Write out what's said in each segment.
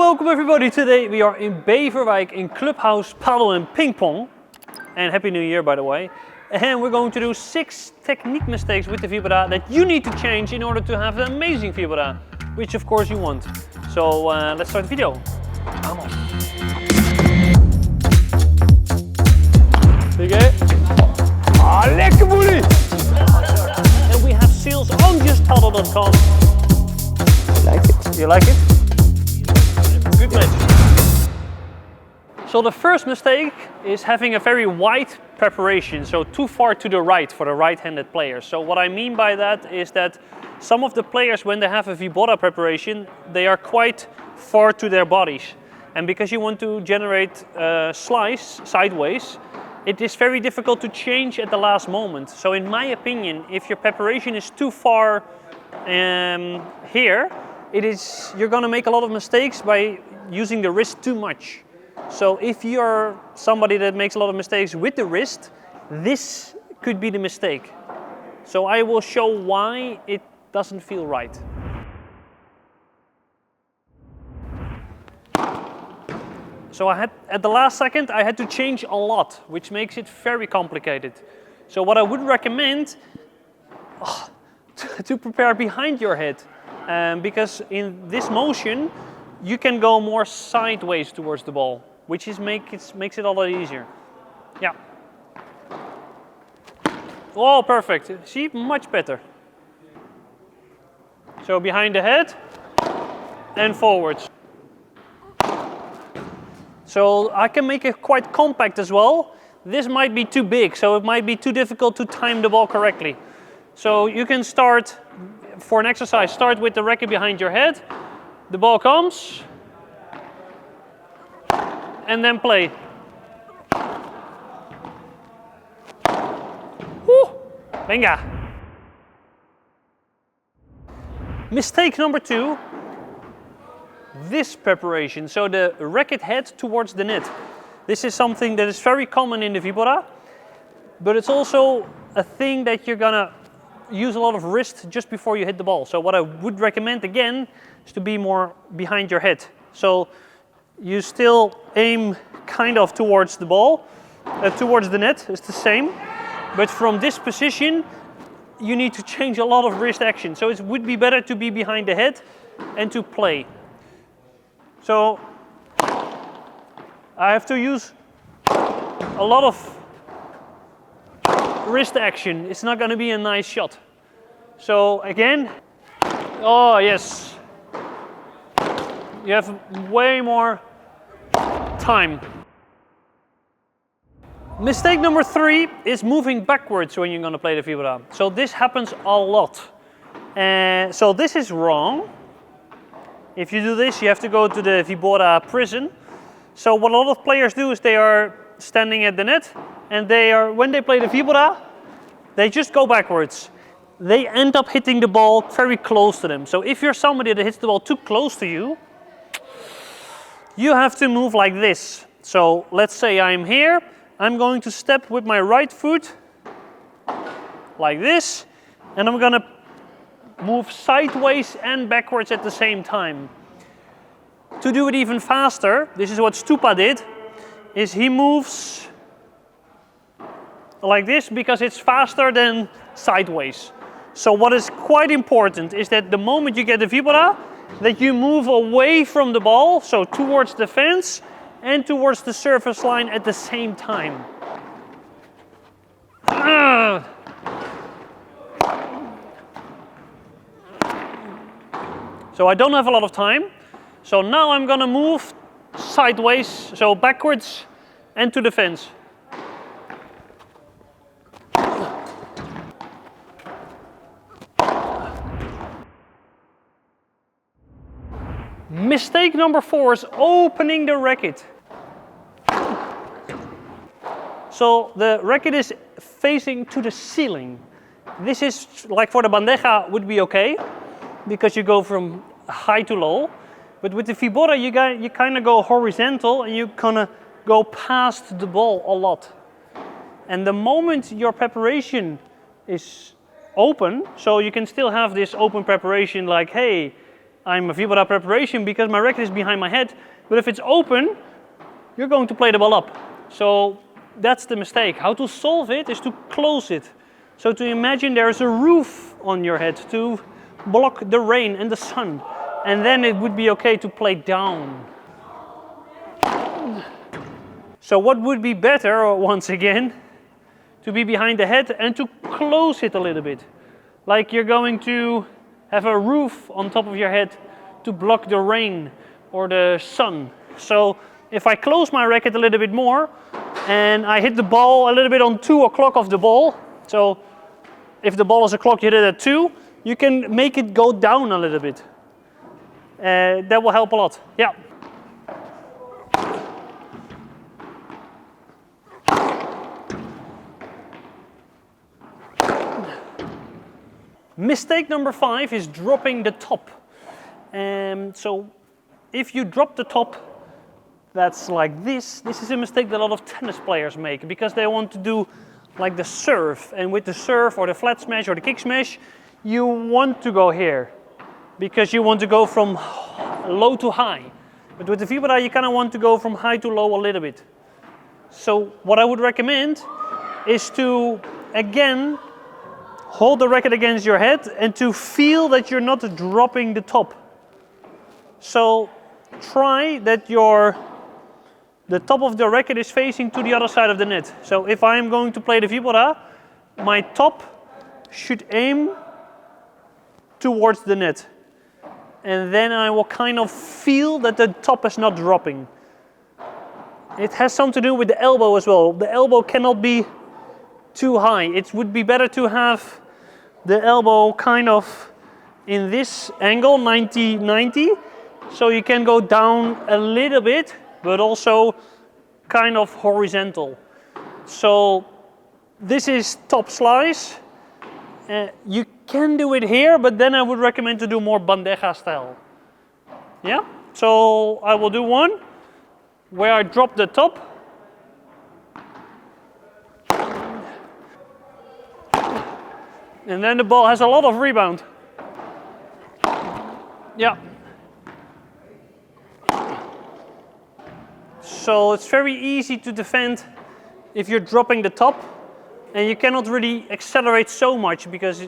welcome everybody. Today we are in Beverwijk in Clubhouse Paddle and Ping Pong. And Happy New Year, by the way. And we're going to do 6 technique mistakes with the Vibora that you need to change in order to have an amazing Vibora, which of course you want. So let's start the video. Vamos. Okay. Ah, lekker boelie! And we have sales on justpaddle.com. I like it. You like it? Good match. So the first mistake is having a very wide preparation, so too far to the right for the right-handed players. So what I mean by that is that some of the players, when they have a Vibora preparation, they are quite far to their bodies. And because you want to generate a slice sideways, it is very difficult to change at the last moment. So in my opinion, if your preparation is too far here, you're going to make a lot of mistakes by using the wrist too much. So if you're somebody that makes a lot of mistakes with the wrist, this could be the mistake. So I will show why it doesn't feel right. So at the last second, I had to change a lot, which makes it very complicated. So what I would recommend to prepare behind your head, because in this motion, you can go more sideways towards the ball, which makes it a lot easier. Yeah. Oh, perfect. See, much better. So behind the head and forwards. So I can make it quite compact as well. This might be too big, so it might be too difficult to time the ball correctly. So you can start, for an exercise, start with the racket behind your head. The ball comes, and then play. Woo! Venga! Mistake number 2, this preparation. So the racket head towards the net. This is something that is very common in the Vibora, but it's also a thing that you're gonna use a lot of wrist just before you hit the ball. So what I would recommend again is to be more behind your head. So you still aim kind of towards the ball, towards the net, it's the same. But from this position, you need to change a lot of wrist action. So it would be better to be behind the head and to play. So I have to use a lot of wrist action. It's not going to be a nice shot. So again, oh yes, you have way more time. Mistake number 3 is moving backwards when you're going to play the Vibora. So this happens a lot. So this is wrong. If you do this, you have to go to the Vibora prison. So what a lot of players do is they are standing at the net, and when they play the Vibora, they just go backwards. They end up hitting the ball very close to them. So if you're somebody that hits the ball too close to you, you have to move like this. So let's say I'm here, I'm going to step with my right foot like this, and I'm gonna move sideways and backwards at the same time. To do it even faster, this is what Stupa did, is he moves like this because it's faster than sideways. So what is quite important is that the moment you get the Vibora, that you move away from the ball, so towards the fence and towards the surface line at the same time. So I don't have a lot of time. So now I'm gonna move sideways, so backwards and to the fence. Mistake number 4 is opening the racket. So the racket is facing to the ceiling. This is, like for the bandeja, would be okay, because you go from high to low. But with the Vibora, you kind of go horizontal, and you kind of go past the ball a lot. And the moment your preparation is open, so you can still have this open preparation like, hey, I'm a Vibora preparation because my racket is behind my head. But if it's open, you're going to play the ball up. So that's the mistake. How to solve it is to close it. So to imagine there's a roof on your head to block the rain and the sun. And then it would be okay to play down. So what would be better, once again, to be behind the head and to close it a little bit. Like you're going to have a roof on top of your head to block the rain or the sun. So if I close my racket a little bit more and I hit the ball a little bit on 2 o'clock of the ball, so if the ball is a clock, you hit it at 2, you can make it go down a little bit. That will help a lot. Yeah. Mistake number 5 is dropping the top. So if you drop the top, that's like this. This is a mistake that a lot of tennis players make because they want to do like the serve. And with the serve or the flat smash or the kick smash, you want to go here because you want to go from low to high. But with the Vibora, you kind of want to go from high to low a little bit. So what I would recommend is to, again, hold the racket against your head and to feel that you're not dropping the top. So try that the top of the racket is facing to the other side of the net. So if I'm going to play the Vibora, my top should aim towards the net. And then I will kind of feel that the top is not dropping. It has something to do with the elbow as well. The elbow cannot be too high. It would be better to have the elbow kind of in this angle, 90-90. So you can go down a little bit, but also kind of horizontal. So this is top slice. You can do it here, but then I would recommend to do more bandeja style. Yeah? So I will do one where I drop the top. And then the ball has a lot of rebound. Yeah. So it's very easy to defend if you're dropping the top, and you cannot really accelerate so much because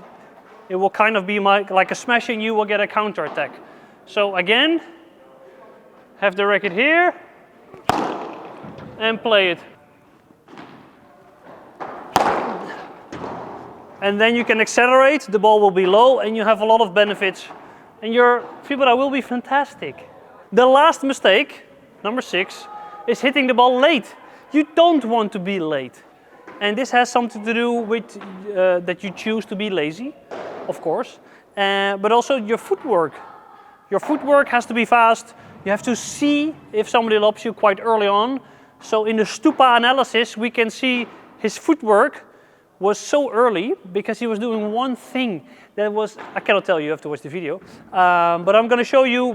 it will kind of be like a smash and you will get a counter attack. So again, have the racket here and play it. And then you can accelerate, the ball will be low and you have a lot of benefits and your Vibora will be fantastic. The last mistake, number 6, is hitting the ball late. You don't want to be late. And this has something to do with that you choose to be lazy, of course, but also your footwork. Your footwork has to be fast. You have to see if somebody lobs you quite early on. So in the Stupa analysis, we can see his footwork was so early because he was doing one thing that was, I cannot tell you, you have to watch the video, but I'm going to show you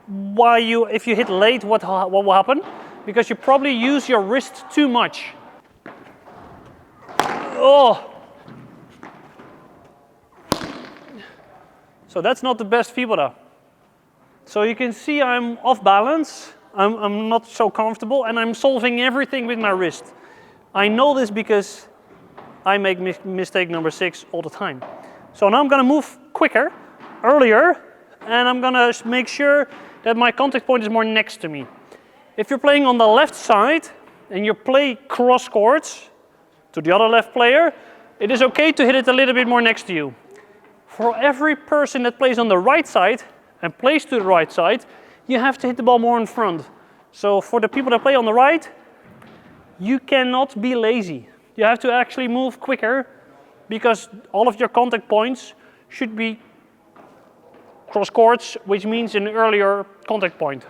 why if you hit late, what will happen, because you probably use your wrist too much. Oh! So that's not the best Vibora. So you can see I'm off balance, I'm not so comfortable, and I'm solving everything with my wrist. I know this because I make mistake number 6 all the time. So now I'm going to move quicker, earlier, and I'm going to make sure that my contact point is more next to me. If you're playing on the left side and you play cross courts to the other left player, it is okay to hit it a little bit more next to you. For every person that plays on the right side and plays to the right side, you have to hit the ball more in front. So for the people that play on the right, you cannot be lazy. You have to actually move quicker because all of your contact points should be cross courts, which means an earlier contact point.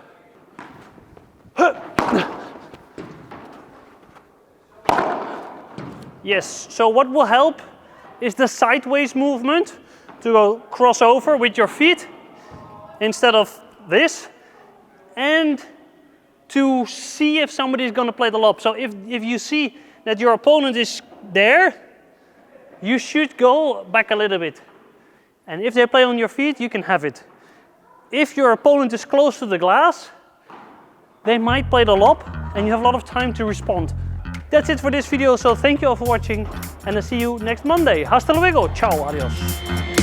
Yes, so what will help is the sideways movement to go cross over with your feet instead of this, and to see if somebody is going to play the lob. So if you see that your opponent is there, you should go back a little bit. And if they play on your feet, you can have it. if your opponent is close to the glass, they might play the lob and you have a lot of time to respond. That's it for this video, so thank you all for watching and I'll see you next Monday. Hasta luego, ciao, adios.